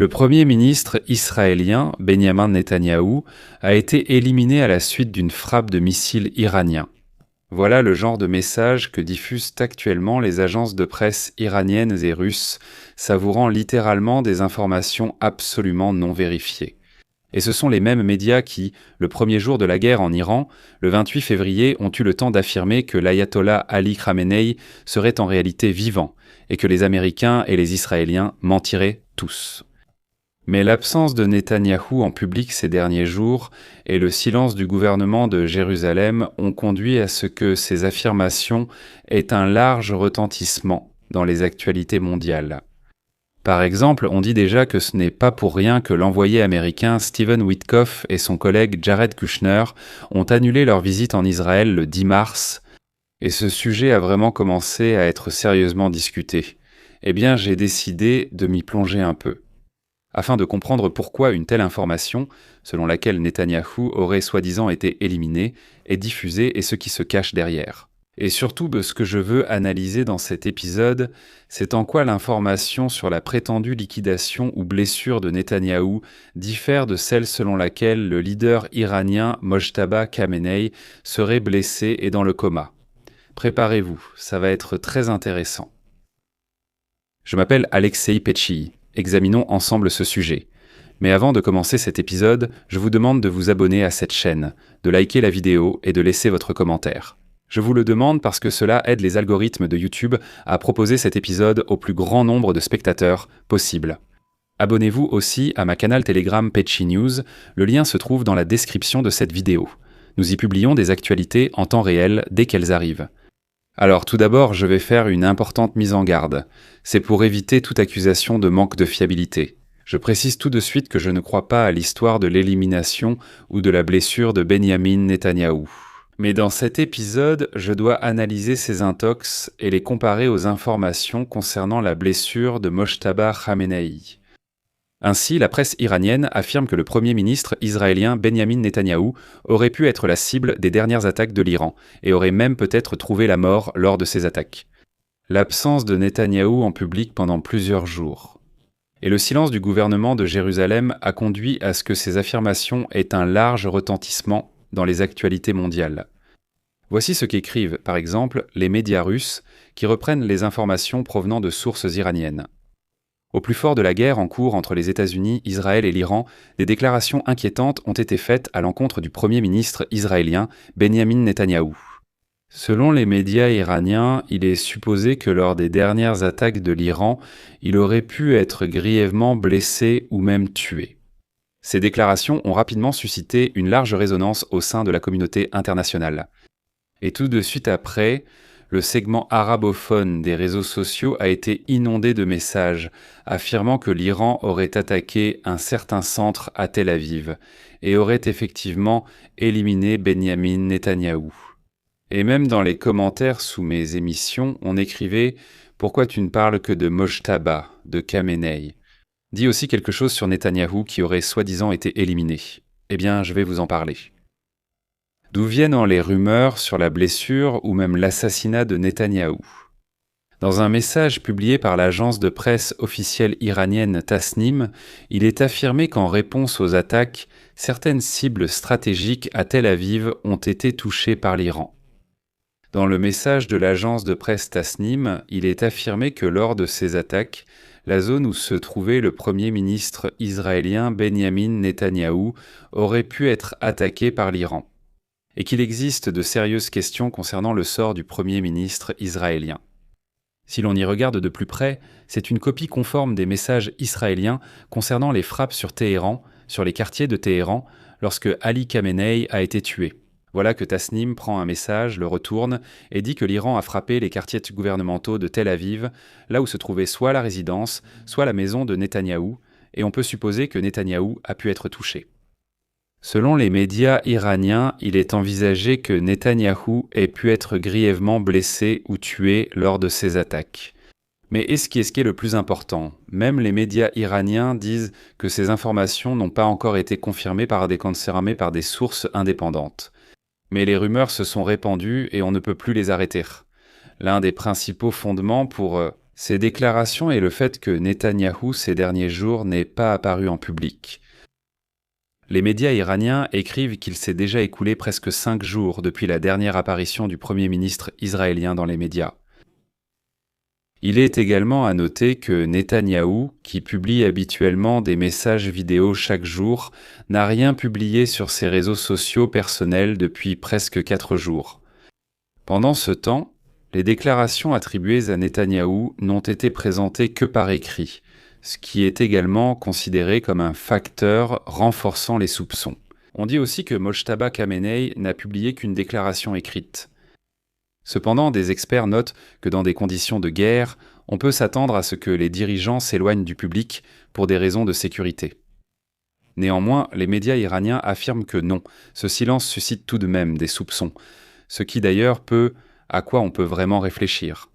Le premier ministre israélien, Benyamin Netanyahou, a été éliminé à la suite d'une frappe de missiles iraniens. Voilà le genre de message que diffusent actuellement les agences de presse iraniennes et russes, savourant littéralement des informations absolument non vérifiées. Et ce sont les mêmes médias qui, le premier jour de la guerre en Iran, le 28 février, ont eu le temps d'affirmer que l'ayatollah Ali Khamenei serait en réalité vivant, et que les Américains et les Israéliens mentiraient tous. Mais l'absence de Netanyahou en public ces derniers jours et le silence du gouvernement de Jérusalem ont conduit à ce que ces affirmations aient un large retentissement dans les actualités mondiales. Par exemple, on dit déjà que ce n'est pas pour rien que l'envoyé américain Stephen Witkoff et son collègue Jared Kushner ont annulé leur visite en Israël le 10 mars, et ce sujet a vraiment commencé à être sérieusement discuté. Eh bien, j'ai décidé de m'y plonger un peu, afin de comprendre pourquoi une telle information, selon laquelle Netanyahou aurait soi-disant été éliminé, est diffusée et ce qui se cache derrière. Et surtout, ce que je veux analyser dans cet épisode, c'est en quoi l'information sur la prétendue liquidation ou blessure de Netanyahou diffère de celle selon laquelle le leader iranien Mojtaba Khamenei serait blessé et dans le coma. Préparez-vous, ça va être très intéressant. Je m'appelle Alexei Petchii. Examinons ensemble ce sujet. Mais avant de commencer cet épisode, je vous demande de vous abonner à cette chaîne, de liker la vidéo et de laisser votre commentaire. Je vous le demande parce que cela aide les algorithmes de YouTube à proposer cet épisode au plus grand nombre de spectateurs possible. Abonnez-vous aussi à ma canal Telegram Petchii News, le lien se trouve dans la description de cette vidéo. Nous y publions des actualités en temps réel dès qu'elles arrivent. Alors tout d'abord, je vais faire une importante mise en garde. C'est pour éviter toute accusation de manque de fiabilité. Je précise tout de suite que je ne crois pas à l'histoire de l'élimination ou de la blessure de Benyamin Netanyahou. Mais dans cet épisode, je dois analyser ces intox et les comparer aux informations concernant la blessure de Mojtaba Khamenei. Ainsi, la presse iranienne affirme que le premier ministre israélien Benyamin Netanyahou aurait pu être la cible des dernières attaques de l'Iran et aurait même peut-être trouvé la mort lors de ces attaques. L'absence de Netanyahou en public pendant plusieurs jours. Et le silence du gouvernement de Jérusalem a conduit à ce que ces affirmations aient un large retentissement dans les actualités mondiales. Voici ce qu'écrivent, par exemple, les médias russes qui reprennent les informations provenant de sources iraniennes. Au plus fort de la guerre en cours entre les États-Unis, Israël et l'Iran, des déclarations inquiétantes ont été faites à l'encontre du premier ministre israélien Benyamin Netanyahou. Selon les médias iraniens, il est supposé que lors des dernières attaques de l'Iran, il aurait pu être grièvement blessé ou même tué. Ces déclarations ont rapidement suscité une large résonance au sein de la communauté internationale. Et tout de suite après, le segment arabophone des réseaux sociaux a été inondé de messages affirmant que l'Iran aurait attaqué un certain centre à Tel Aviv et aurait effectivement éliminé Benyamin Netanyahou. Et même dans les commentaires sous mes émissions, on écrivait « Pourquoi tu ne parles que de Mojtaba, de Khamenei ?» Dit aussi quelque chose sur Netanyahou qui aurait soi-disant été éliminé. Eh bien, je vais vous en parler. D'où viennent les rumeurs sur la blessure ou même l'assassinat de Netanyahou? Dans un message publié par l'agence de presse officielle iranienne Tasnim, il est affirmé qu'en réponse aux attaques, certaines cibles stratégiques à Tel Aviv ont été touchées par l'Iran. Dans le message de l'agence de presse Tasnim, il est affirmé que lors de ces attaques, la zone où se trouvait le premier ministre israélien Benyamin Netanyahou aurait pu être attaquée par l'Iran, et qu'il existe de sérieuses questions concernant le sort du premier ministre israélien. Si l'on y regarde de plus près, c'est une copie conforme des messages israéliens concernant les frappes sur Téhéran, sur les quartiers de Téhéran, lorsque Ali Khamenei a été tué. Voilà que Tasnim prend un message, le retourne et dit que l'Iran a frappé les quartiers gouvernementaux de Tel Aviv, là où se trouvait soit la résidence, soit la maison de Netanyahou, et on peut supposer que Netanyahou a pu être touché. Selon les médias iraniens, il est envisagé que Netanyahou ait pu être grièvement blessé ou tué lors de ces attaques. Mais est-ce qui est le plus important? Même les médias iraniens disent que ces informations n'ont pas encore été confirmées par des sources indépendantes. Mais les rumeurs se sont répandues et on ne peut plus les arrêter. L'un des principaux fondements pour Ces déclarations et le fait que Netanyahou ces derniers jours n'ait pas apparu en public. Les médias iraniens écrivent qu'il s'est déjà écoulé presque 5 jours depuis la dernière apparition du Premier ministre israélien dans les médias. Il est également à noter que Netanyahou, qui publie habituellement des messages vidéo chaque jour, n'a rien publié sur ses réseaux sociaux personnels depuis presque 4 jours. Pendant ce temps, les déclarations attribuées à Netanyahou n'ont été présentées que par écrit, ce qui est également considéré comme un facteur renforçant les soupçons. On dit aussi que Mojtaba Khamenei n'a publié qu'une déclaration écrite. Cependant, des experts notent que dans des conditions de guerre, on peut s'attendre à ce que les dirigeants s'éloignent du public pour des raisons de sécurité. Néanmoins, les médias iraniens affirment que non, ce silence suscite tout de même des soupçons, ce qui d'ailleurs à quoi on peut vraiment réfléchir.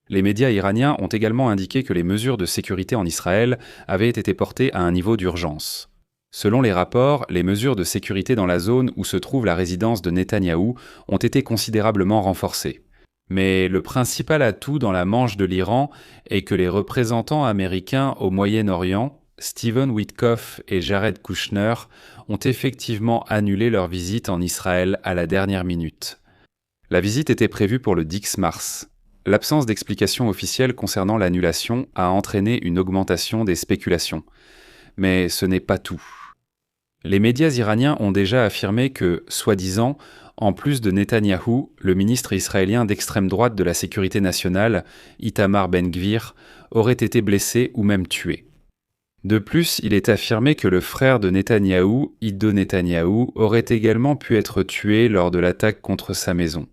Les médias iraniens ont également indiqué que les mesures de sécurité en Israël avaient été portées à un niveau d'urgence. Selon les rapports, les mesures de sécurité dans la zone où se trouve la résidence de Netanyahou ont été considérablement renforcées. Mais le principal atout dans la Manche de l'Iran est que les représentants américains au Moyen-Orient, Stephen Witkoff et Jared Kushner, ont effectivement annulé leur visite en Israël à la dernière minute. La visite était prévue pour le 10 mars. L'absence d'explication officielle concernant l'annulation a entraîné une augmentation des spéculations. Mais ce n'est pas tout. Les médias iraniens ont déjà affirmé que, soi-disant, en plus de Netanyahou, le ministre israélien d'extrême droite de la sécurité nationale, Itamar Ben-Gvir, aurait été blessé ou même tué. De plus, il est affirmé que le frère de Netanyahou, Ido Netanyahou, aurait également pu être tué lors de l'attaque contre sa maison.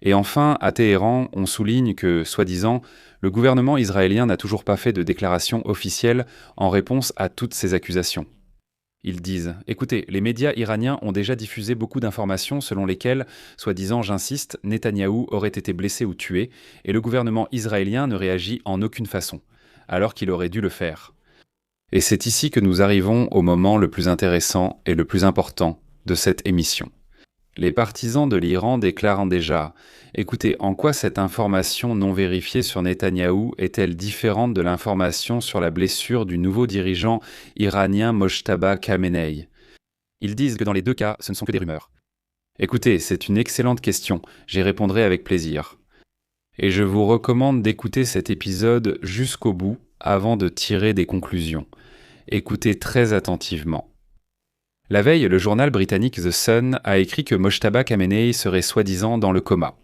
Et enfin, à Téhéran, on souligne que, soi-disant, le gouvernement israélien n'a toujours pas fait de déclaration officielle en réponse à toutes ces accusations. Ils disent « Écoutez, les médias iraniens ont déjà diffusé beaucoup d'informations selon lesquelles, soi-disant, j'insiste, Netanyahou aurait été blessé ou tué, et le gouvernement israélien ne réagit en aucune façon, alors qu'il aurait dû le faire. » Et c'est ici que nous arrivons au moment le plus intéressant et le plus important de cette émission. Les partisans de l'Iran déclarent déjà « Écoutez, en quoi cette information non vérifiée sur Netanyahou est-elle différente de l'information sur la blessure du nouveau dirigeant iranien Mojtaba Khamenei ?» Ils disent que dans les deux cas, ce ne sont que des rumeurs. Écoutez, c'est une excellente question, j'y répondrai avec plaisir. Et je vous recommande d'écouter cet épisode jusqu'au bout avant de tirer des conclusions. Écoutez très attentivement. La veille, le journal britannique The Sun a écrit que Mojtaba Khamenei serait soi-disant dans le coma.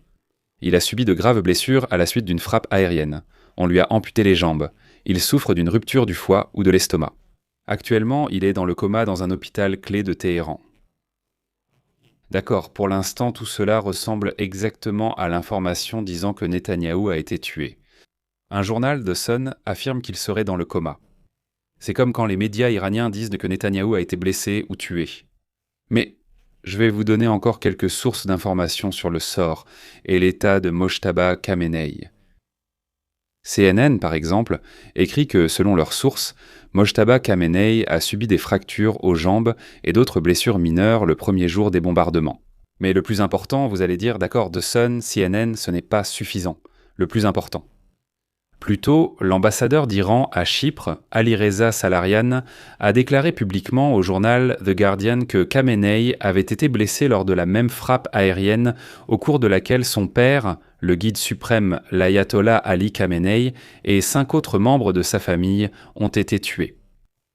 Il a subi de graves blessures à la suite d'une frappe aérienne. On lui a amputé les jambes. Il souffre d'une rupture du foie ou de l'estomac. Actuellement, il est dans le coma dans un hôpital clé de Téhéran. D'accord, pour l'instant, tout cela ressemble exactement à l'information disant que Netanyahou a été tué. Un journal, The Sun, affirme qu'il serait dans le coma. C'est comme quand les médias iraniens disent que Netanyahou a été blessé ou tué. Mais je vais vous donner encore quelques sources d'informations sur le sort et l'état de Mojtaba Khamenei. CNN, par exemple, écrit que, selon leurs sources, Mojtaba Khamenei a subi des fractures aux jambes et d'autres blessures mineures le premier jour des bombardements. Mais le plus important, vous allez dire, d'accord, The Sun, CNN, ce n'est pas suffisant. Le plus important. Plus tôt, l'ambassadeur d'Iran à Chypre, Alireza Salarian, a déclaré publiquement au journal The Guardian que Khamenei avait été blessé lors de la même frappe aérienne au cours de laquelle son père, le guide suprême l'ayatollah Ali Khamenei, et 5 autres membres de sa famille ont été tués.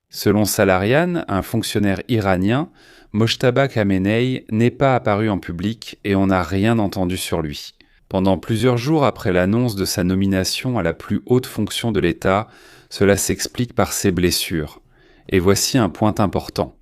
Selon Salarian, un fonctionnaire iranien, Mojtaba Khamenei n'est pas apparu en public et on n'a rien entendu sur lui. Pendant plusieurs jours après l'annonce de sa nomination à la plus haute fonction de l'État, cela s'explique par ses blessures. Et voici un point important.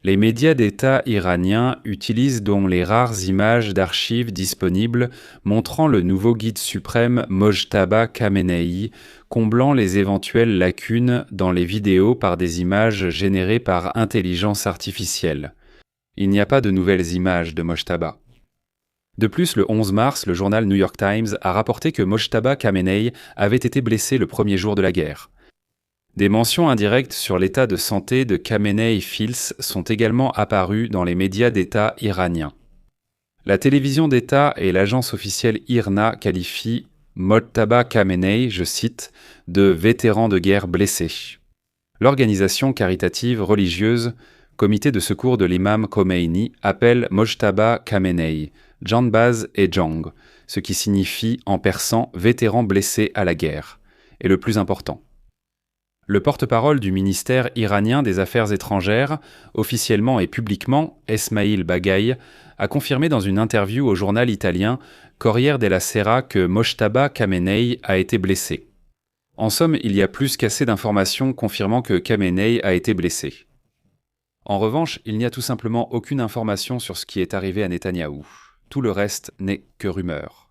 Les médias d'État iraniens utilisent donc les rares images d'archives disponibles montrant le nouveau guide suprême Mojtaba Khamenei, comblant les éventuelles lacunes dans les vidéos par des images générées par intelligence artificielle. Il n'y a pas de nouvelles images de Mojtaba. De plus, le 11 mars, le journal New York Times a rapporté que Mojtaba Khamenei avait été blessé le premier jour de la guerre. Des mentions indirectes sur l'état de santé de Khamenei Fils sont également apparues dans les médias d'État iraniens. La télévision d'État et l'agence officielle IRNA qualifient Mojtaba Khamenei, je cite, de vétérans de guerre blessés. L'organisation caritative religieuse Comité de secours de l'imam Khomeini appelle Mojtaba Khamenei, Janbaz et Jang, ce qui signifie en persan vétéran blessé à la guerre. Et le plus important. Le porte-parole du ministère iranien des Affaires étrangères, officiellement et publiquement, Esmail Baghaei, a confirmé dans une interview au journal italien Corriere della Sera que Mojtaba Khamenei a été blessé. En somme, il y a plus qu'assez d'informations confirmant que Khamenei a été blessé. En revanche, il n'y a tout simplement aucune information sur ce qui est arrivé à Netanyahou. Tout le reste n'est que rumeur.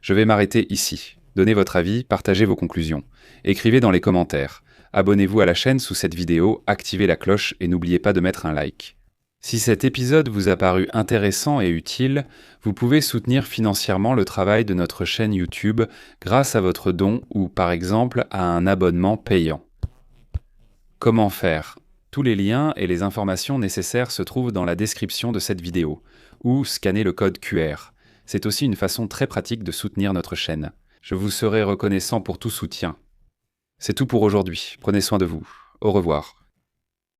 Je vais m'arrêter ici. Donnez votre avis, partagez vos conclusions. Écrivez dans les commentaires. Abonnez-vous à la chaîne sous cette vidéo, activez la cloche et n'oubliez pas de mettre un like. Si cet épisode vous a paru intéressant et utile, vous pouvez soutenir financièrement le travail de notre chaîne YouTube grâce à votre don ou par exemple à un abonnement payant. Comment faire ? Tous les liens et les informations nécessaires se trouvent dans la description de cette vidéo, ou scannez le code QR. C'est aussi une façon très pratique de soutenir notre chaîne. Je vous serai reconnaissant pour tout soutien. C'est tout pour aujourd'hui. Prenez soin de vous. Au revoir.